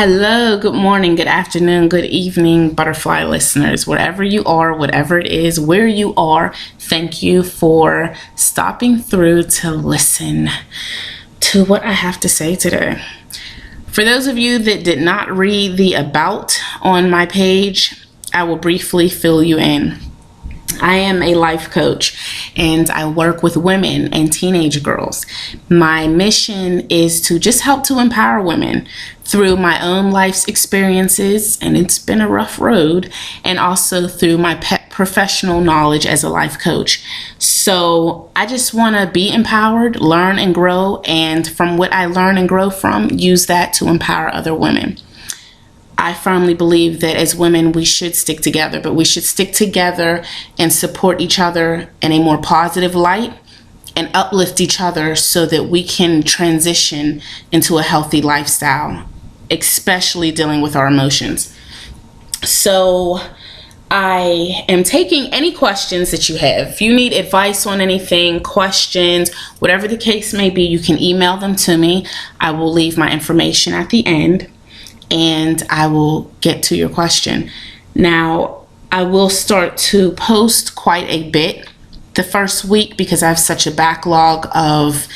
Hello, good morning, good afternoon, good evening, butterfly listeners. Wherever you are, whatever it is, where you are, thank you for stopping through to listen to what I have to say today. For those of you that did not read the about on my page, I will briefly fill you in. I am a life coach and I work with women and teenage girls. My mission is to just help to empower women through my own life's experiences, and it's been a rough road, and also through my professional knowledge as a life coach. So I just want to be empowered, learn and grow, and from what I learn and grow from, use that to empower other women. I firmly believe that as women, we should stick together, but we should stick together and support each other in a more positive light and uplift each other so that we can transition into a healthy lifestyle, especially dealing with our emotions. So I am taking any questions that you have. If you need advice on anything, questions, whatever the case may be, you can email them to me. I will leave my information at the end, and I will get to your question. Now, I will start to post quite a bit the first week because I have such a backlog of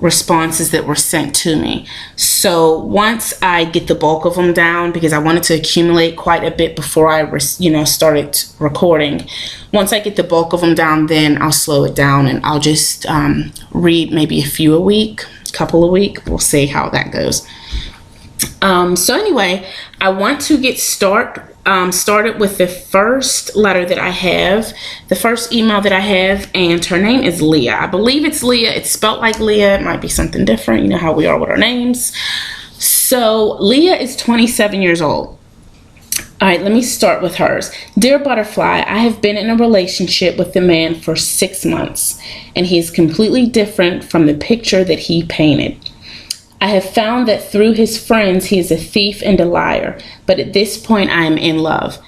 responses that were sent to me. So once I get the bulk of them down, because I wanted to accumulate quite a bit before I started recording. Once I get the bulk of them down, then I'll slow it down and I'll just read maybe a few a week, couple a week. We'll see how that goes. So anyway, I want to get started with the first letter that I have, the first email that I have, and her name is Leah. I believe it's Leah. It's spelled like Leah. It might be something different. You know how we are with our names. So Leah is 27 years old. All right, let me start with hers. Dear Butterfly, I have been in a relationship with the man for 6 months, and he is completely different from the picture that he painted. I have found that through his friends, he is a thief and a liar, but at this point I am in love.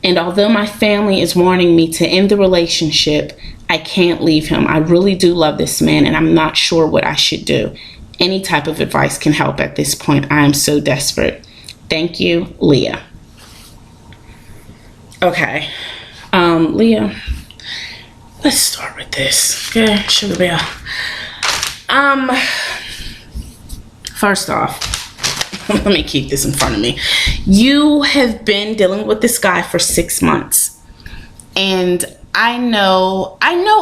And although my family is warning me to end the relationship, I can't leave him. I really do love this man, and I'm not sure what I should do. Any type of advice can help at this point. I am so desperate. Thank you, Leah. Okay, Leah, let's start with this. Okay, Sugar Bear. First off, let me keep this in front of me. You have been dealing with this guy for 6 months. And I know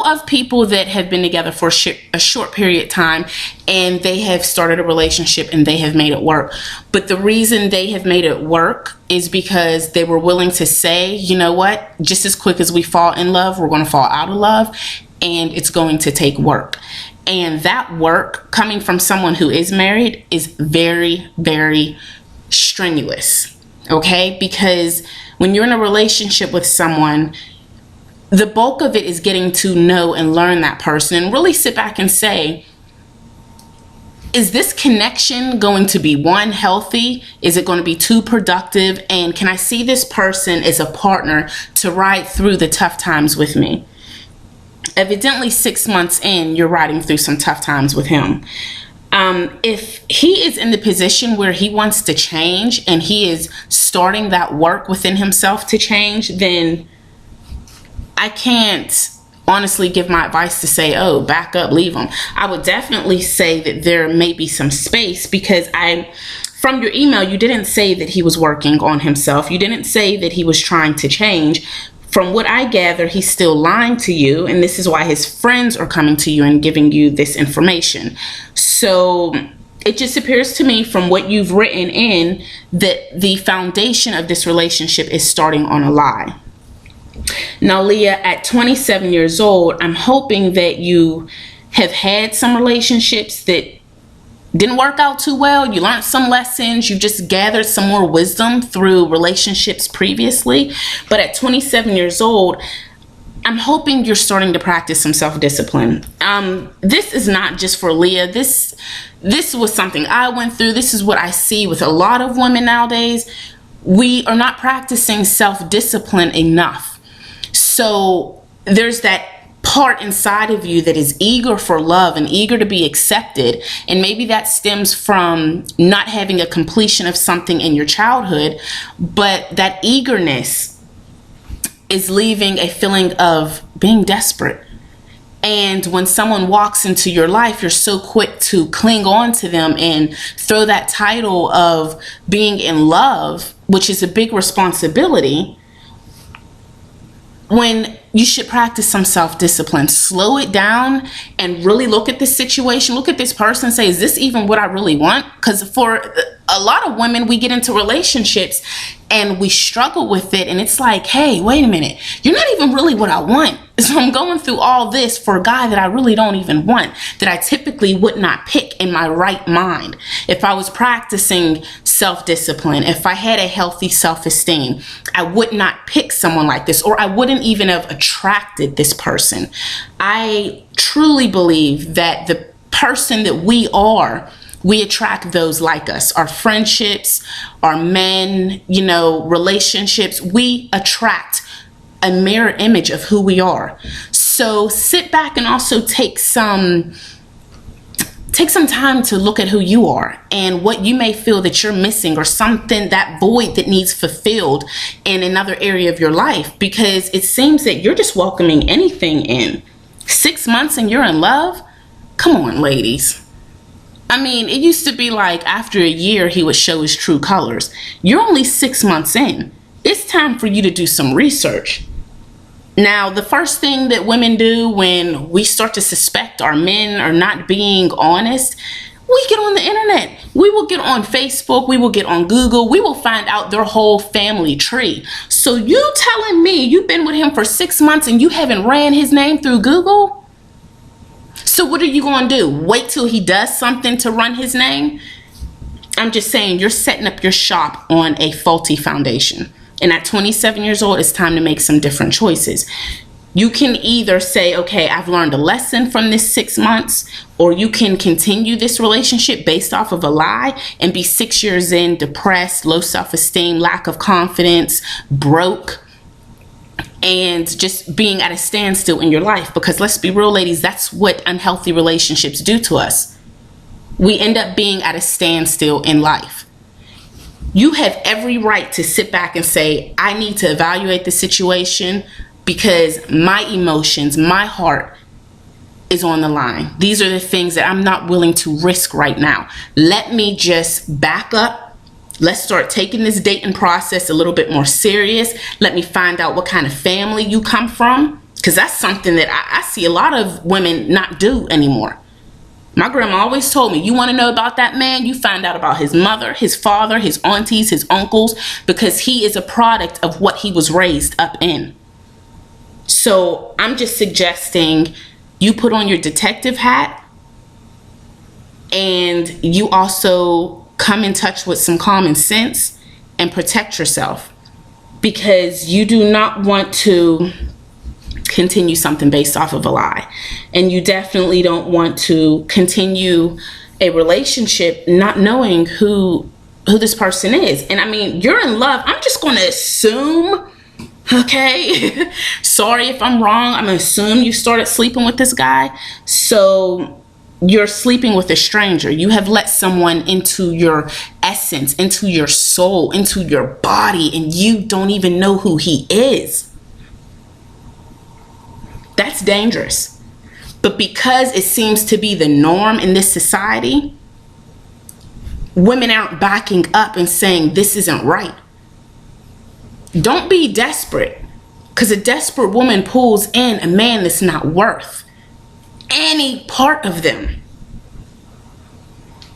of people that have been together for a short period of time, and they have started a relationship and they have made it work. But the reason they have made it work is because they were willing to say, you know what, just as quick as we fall in love, we're going to fall out of love, and it's going to take work. And that work coming from someone who is married is very, very strenuous, okay? Because when you're in a relationship with someone, the bulk of it is getting to know and learn that person and really sit back and say, is this connection going to be, one, healthy? Is it going to be two, productive? And can I see this person as a partner to ride through the tough times with me? Evidently 6 months in, you're riding through some tough times with him. If he is in the position where he wants to change and he is starting that work within himself to change, then I can't honestly give my advice to say, oh, back up, leave him. I would definitely say that there may be some space, because from your email, you didn't say that he was working on himself. You didn't say that he was trying to change. From what I gather, he's still lying to you, and this is why his friends are coming to you and giving you this information. So it just appears to me from what you've written in that the foundation of this relationship is starting on a lie. Now, Leah, at 27 years old, I'm hoping that you have had some relationships that didn't work out too well. You learned some lessons. You just gathered some more wisdom through relationships previously. But at 27 years old, I'm hoping you're starting to practice some self-discipline. This is not just for Leah. This was something I went through. This is what I see with a lot of women nowadays. We are not practicing self-discipline enough. So there's that part inside of you that is eager for love and eager to be accepted. And maybe that stems from not having a completion of something in your childhood, but that eagerness is leaving a feeling of being desperate. And when someone walks into your life, you're so quick to cling on to them and throw that title of being in love, which is a big responsibility, when you should practice some self-discipline. Slow it down and really look at this situation, look at this person, and say, is this even what I really want? Because for a lot of women, we get into relationships and we struggle with it, and it's like, hey, wait a minute, you're not even really what I want. So I'm going through all this for a guy that I really don't even want, that I typically would not pick in my right mind. If I was practicing self-discipline, if I had a healthy self-esteem, I would not pick someone like this, or I wouldn't even have attracted this person. I truly believe that the person that we are, we attract those like us. Our friendships, our men, relationships, we attract a mirror image of who we are. So sit back and also take some time to look at who you are and what you may feel that you're missing, or something, that void that needs fulfilled in another area of your life, because it seems that you're just welcoming anything in. 6 months and you're in love? Come on, ladies. I mean, it used to be like after a year he would show his true colors. You're only 6 months in. It's time for you to do some research. Now, the first thing that women do when we start to suspect our men are not being honest, we get on the internet. We will get on Facebook. We will get on Google. We will find out their whole family tree. So you telling me you've been with him for 6 months and you haven't ran his name through Google? So what are you going to do? Wait till he does something to run his name? I'm just saying, you're setting up your shop on a faulty foundation. And at 27 years old, it's time to make some different choices. You can either say, okay, I've learned a lesson from this 6 months, or you can continue this relationship based off of a lie and be 6 years in, depressed, low self-esteem, lack of confidence, broke, and just being at a standstill in your life. Because let's be real, ladies, that's what unhealthy relationships do to us. We end up being at a standstill in life. You have every right to sit back and say, I need to evaluate the situation because my emotions, my heart is on the line. These are the things that I'm not willing to risk right now. Let me just back up. Let's start taking this dating process a little bit more serious. Let me find out what kind of family you come from, because that's something that I see a lot of women not do anymore. My grandma always told me, you want to know about that man? You find out about his mother, his father, his aunties, his uncles, because he is a product of what he was raised up in. So I'm just suggesting you put on your detective hat and you also come in touch with some common sense and protect yourself, because you do not want to continue something based off of a lie. And you definitely don't want to continue a relationship not knowing who this person is. And I mean, you're in love. I'm just going to assume, okay? Sorry if I'm wrong. I'm going to assume you started sleeping with this guy. So you're sleeping with a stranger. You have let someone into your essence, into your soul, into your body, and you don't even know who he is. That's dangerous. But because it seems to be the norm in this society, women aren't backing up and saying this isn't right. Don't be desperate, because a desperate woman pulls in a man that's not worth any part of them.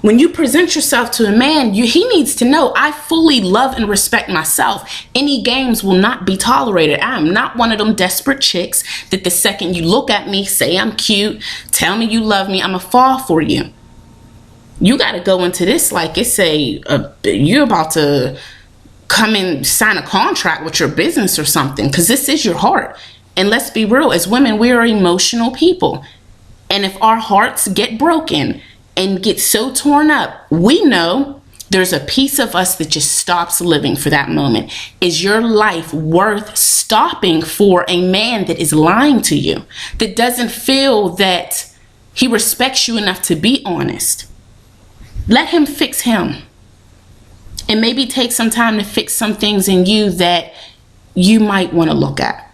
When you present yourself to a man, he needs to know, I fully love and respect myself. Any games will not be tolerated. I am not one of them desperate chicks that the second you look at me, say I'm cute, tell me you love me, I'm a fall for you. You got to go into this like it's you're about to come and sign a contract with your business or something, because this is your heart. And let's be real, as women, we are emotional people. And if our hearts get broken and get so torn up, we know There's a piece of us that just stops living for that moment. Is your life worth stopping for a man that is lying to you, that doesn't feel that he respects you enough to be honest? Let him fix him. And maybe take some time to fix some things in you that you might want to look at.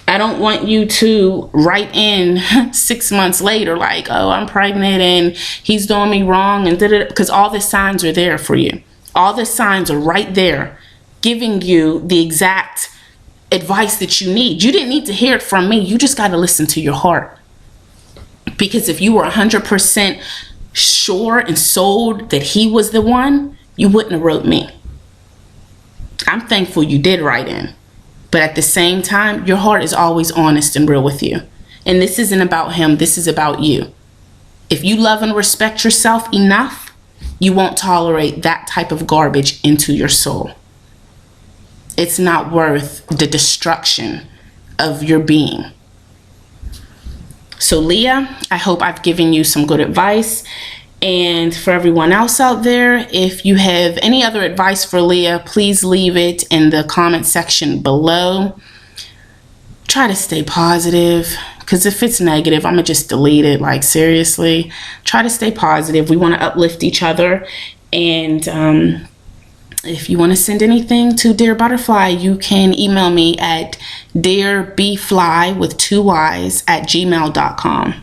I don't want you to write in 6 months later like, oh, I'm pregnant and he's doing me wrong, and because all the signs are there for you. All the signs are right there giving you the exact advice that you need. You didn't need to hear it from me. You just got to listen to your heart. Because if you were 100% sure and sold that he was the one, you wouldn't have wrote me. I'm thankful you did write in. But at the same time, your heart is always honest and real with you. And this isn't about him. This is about you. If you love and respect yourself enough, you won't tolerate that type of garbage into your soul. It's not worth the destruction of your being. So Leah, I hope I've given you some good advice. And for everyone else out there, if you have any other advice for Leah, please leave it in the comment section below. Try to stay positive, because if it's negative, I'm going to just delete it. Like, seriously, try to stay positive. We want to uplift each other. And if you want to send anything to Dear Butterfly, you can email me at dearbfly with 2 Y's at gmail.com.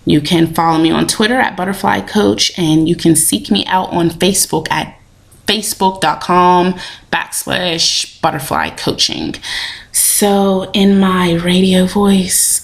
You can follow me on Twitter at Butterfly Coach, and you can seek me out on Facebook at facebook.com/butterfly coaching. So in my radio voice,